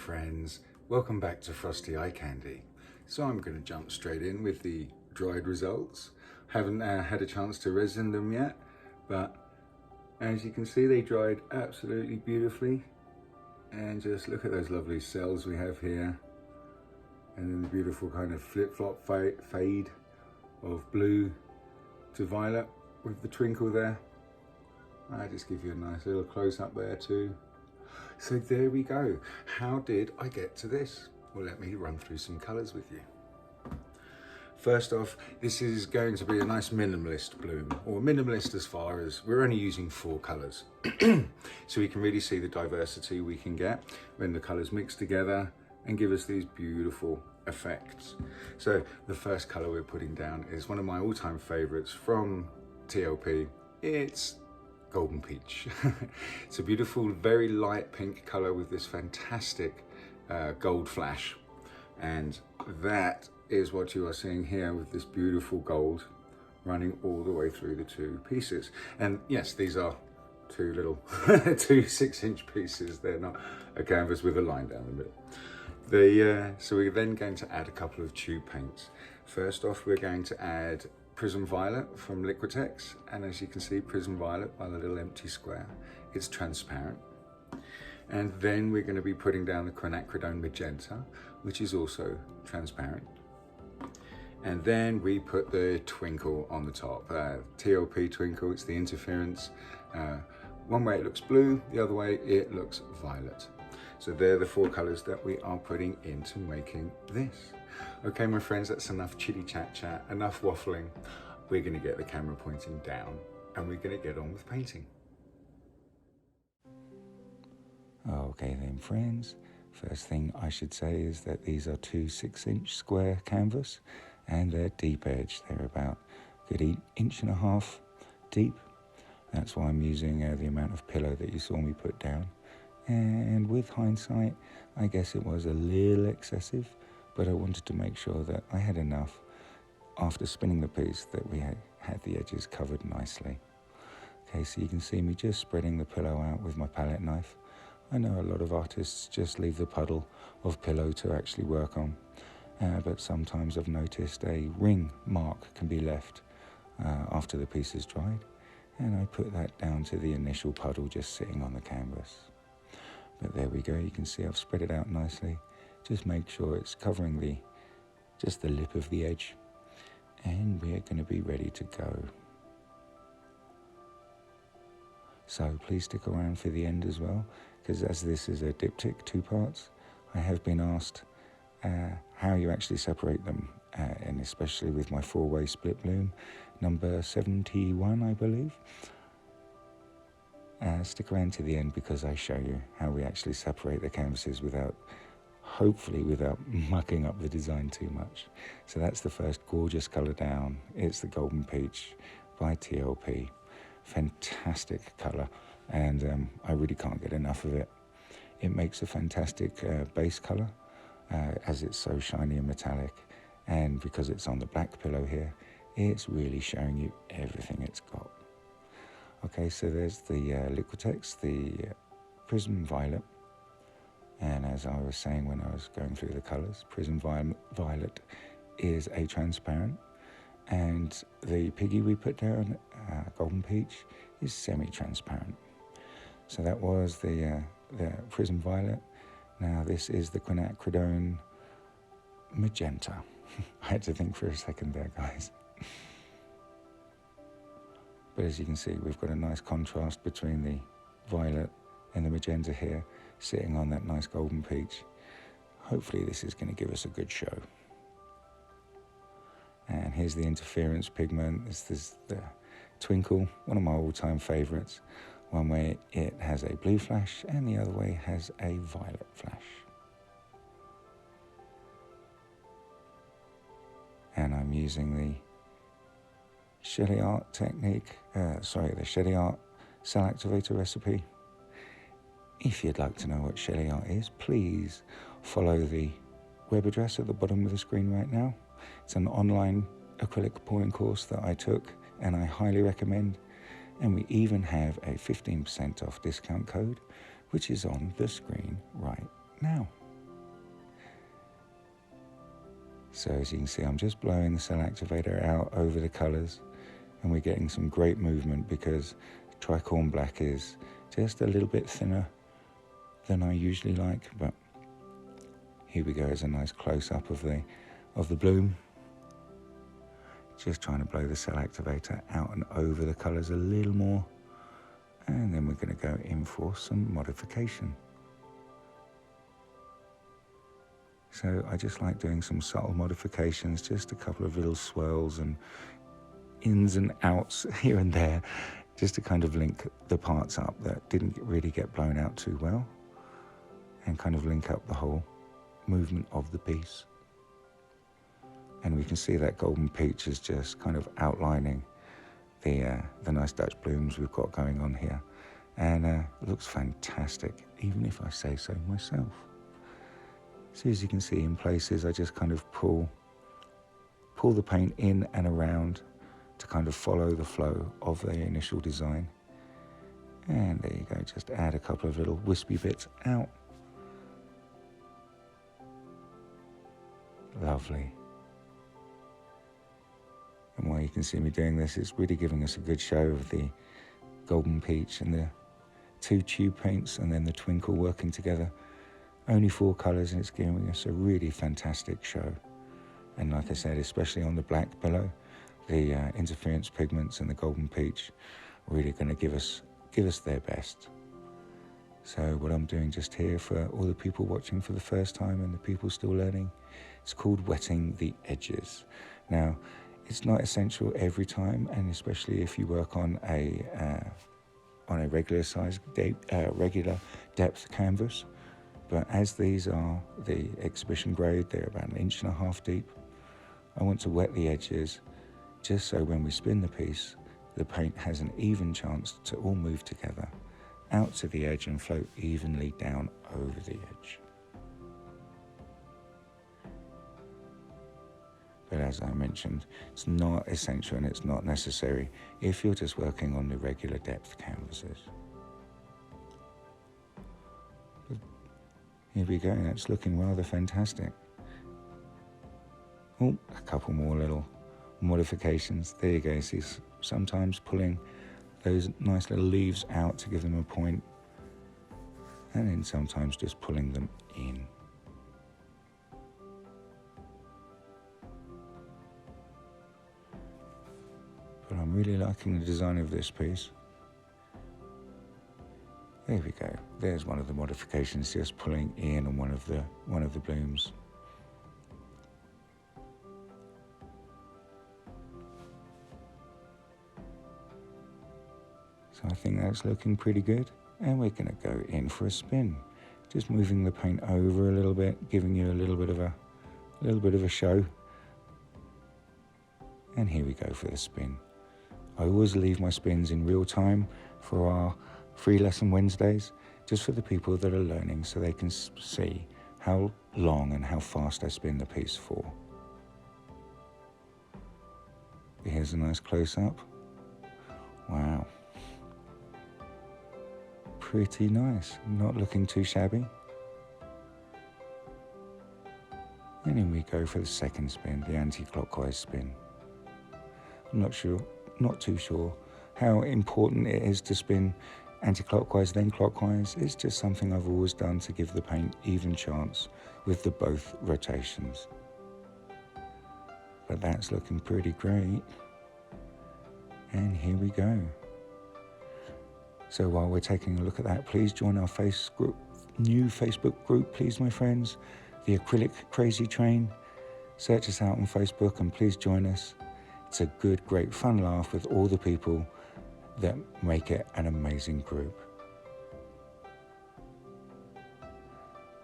friends, welcome back to Frosty Eye Candy. So I'm going to jump straight in with the dried results. Haven't had a chance to resin them yet, but as you can see they dried absolutely beautifully. And just look at those lovely cells we have here, and then the beautiful kind of flip-flop fade of blue to violet with the twinkle there. I'll just give you a nice little close-up there too. So there we go. How did I get to this? Well, let me run through some colours with you. First off, this is going to be a nice minimalist bloom, or minimalist as far as we're only using 4 colours. So we can really see the diversity we can get when the colours mix together and give us these beautiful effects. So the first colour we're putting down is one of my all-time favourites from TLP. It's Golden Peach. It's a beautiful, very light pink colour with this fantastic gold flash. And that is what you are seeing here with this beautiful gold running all the way through the 2 pieces. And yes, these are 2 little 2 6-inch pieces. They're not a canvas with a line down the middle. So we're then going to add a couple of tube paints. First off, we're going to add Prism Violet from Liquitex, and as you can see, Prism Violet by the little empty square, it's transparent. And then we're going to be putting down the quinacridone Magenta, which is also transparent. And then we put the Twinkle on the top, TLP Twinkle. It's the interference. One way it looks blue, the other way it looks violet. So they're the 4 colours that we are putting into making this. Okay, my friends, that's enough chitty chat, enough waffling. We're going to get the camera pointing down and we're going to get on with painting. Okay then, friends. First thing I should say is that these are 2 6-inch square canvas and they're deep edged. They're about a good 1.5 inches deep. That's why I'm using the amount of pillow that you saw me put down. And with hindsight, I guess it was a little excessive, but I wanted to make sure that I had enough after spinning the piece that we had the edges covered nicely. Okay, so you can see me just spreading the pillow out with my palette knife. I know a lot of artists just leave the puddle of pillow to actually work on, but sometimes I've noticed a ring mark can be left after the piece is dried, and I put that down to the initial puddle just sitting on the canvas. But there we go, you can see I've spread it out nicely. Just make sure it's covering just the lip of the edge, and we're going to be ready to go. So please stick around for the end as well, because as this is a diptych 2 parts, I have been asked how you actually separate them, and especially with my 4-way split bloom, number 71, I believe. Stick around to the end because I show you how we actually separate the canvases hopefully without mucking up the design too much. So that's the first gorgeous colour down. It's the Golden Peach by TLP. Fantastic colour, and I really can't get enough of it. It makes a fantastic base colour as it's so shiny and metallic, and because it's on the black pillow here, it's really showing you everything it's got. Okay, so there's the Liquitex, the Prism Violet, and as I was saying when I was going through the colours, Prism Violet is a transparent, and the piggy we put down, Golden Peach, is semi-transparent. So that was the Prism Violet. Now this is the quinacridone Magenta. I had to think for a second there, guys. But as you can see, we've got a nice contrast between the violet and the magenta here, sitting on that nice Golden Peach. Hopefully this is going to give us a good show. And here's the interference pigment. This is the Twinkle, one of my all-time favourites. One way it has a blue flash and the other way has a violet flash. And I'm using the fluidart technique, the fluidart cell activator recipe. If you'd like to know what fluidart is, please follow the web address at the bottom of the screen right now. It's an online acrylic pouring course that I took and I highly recommend. And we even have a 15% off discount code, which is on the screen right now. So as you can see, I'm just blowing the cell activator out over the colours, and we're getting some great movement because tricorn black is just a little bit thinner than I usually like. But here we go, as a nice close-up of the bloom. Just trying to blow the cell activator out and over the colours a little more, and then we're going to go in for some modification. So I just like doing some subtle modifications, just a couple of little swirls and ins and outs here and there, just to kind of link the parts up that didn't really get blown out too well, and kind of link up the whole movement of the piece. And we can see that golden peach is just kind of outlining the nice Dutch blooms we've got going on here, and looks fantastic, even if I say so myself. So as you can see, in places I just kind of pull the paint in and around to kind of follow the flow of the initial design. And there you go, just add a couple of little wispy bits out. Lovely. And while you can see me doing this, it's really giving us a good show of the golden peach and the two tube paints and then the twinkle working together. Only 4 colours, and it's giving us a really fantastic show. And like I said, especially on the black below, the interference pigments and the golden peach are really going to give us their best. So what I'm doing just here for all the people watching for the first time and the people still learning, it's called wetting the edges. Now, it's not essential every time, and especially if you work on a regular size, regular depth canvas. But as these are the exhibition grade, they're about 1.5 inches deep, I want to wet the edges just so when we spin the piece, the paint has an even chance to all move together out to the edge and float evenly down over the edge. But as I mentioned, it's not essential and it's not necessary if you're just working on the regular depth canvases. Here we go, that's looking rather fantastic. Oh, a couple more little modifications. There you go, see, sometimes pulling those nice little leaves out to give them a point, and then sometimes just pulling them in. But I'm really liking the design of this piece. There we go. There's one of the modifications, just pulling in on one of the blooms. So I think that's looking pretty good, and we're going to go in for a spin. Just moving the paint over a little bit, giving you a little bit of a show. And here we go for the spin. I always leave my spins in real time for our free lesson Wednesdays, just for the people that are learning, so they can see how long and how fast I spin the piece for. Here's a nice close-up. Wow. Pretty nice, not looking too shabby. And then we go for the second spin, the anti-clockwise spin. I'm not too sure how important it is to spin anti-clockwise then clockwise. It's just something I've always done to give the paint even chance with the both rotations. But that's looking pretty great. And here we go. So while we're taking a look at that, please join our new Facebook group, please, my friends, the Acrylic Crazy Train. Search us out on Facebook and please join us. It's a good, great, fun laugh with all the people that make it an amazing group.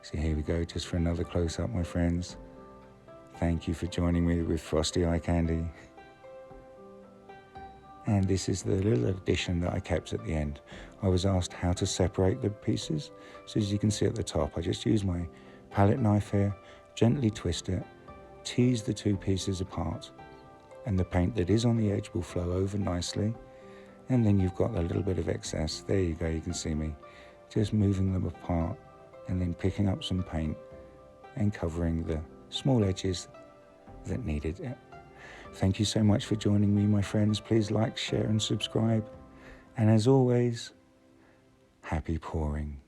So here we go, just for another close-up, my friends. Thank you for joining me with Frosty Eye Candy. And this is the little addition that I kept at the end. I was asked how to separate the pieces. So as you can see at the top, I just use my palette knife here, gently twist it, tease the two pieces apart, and the paint that is on the edge will flow over nicely. And then you've got a little bit of excess. There you go, you can see me just moving them apart and then picking up some paint and covering the small edges that needed it. Thank you so much for joining me, my friends. Please like, share and subscribe. And as always, happy pouring.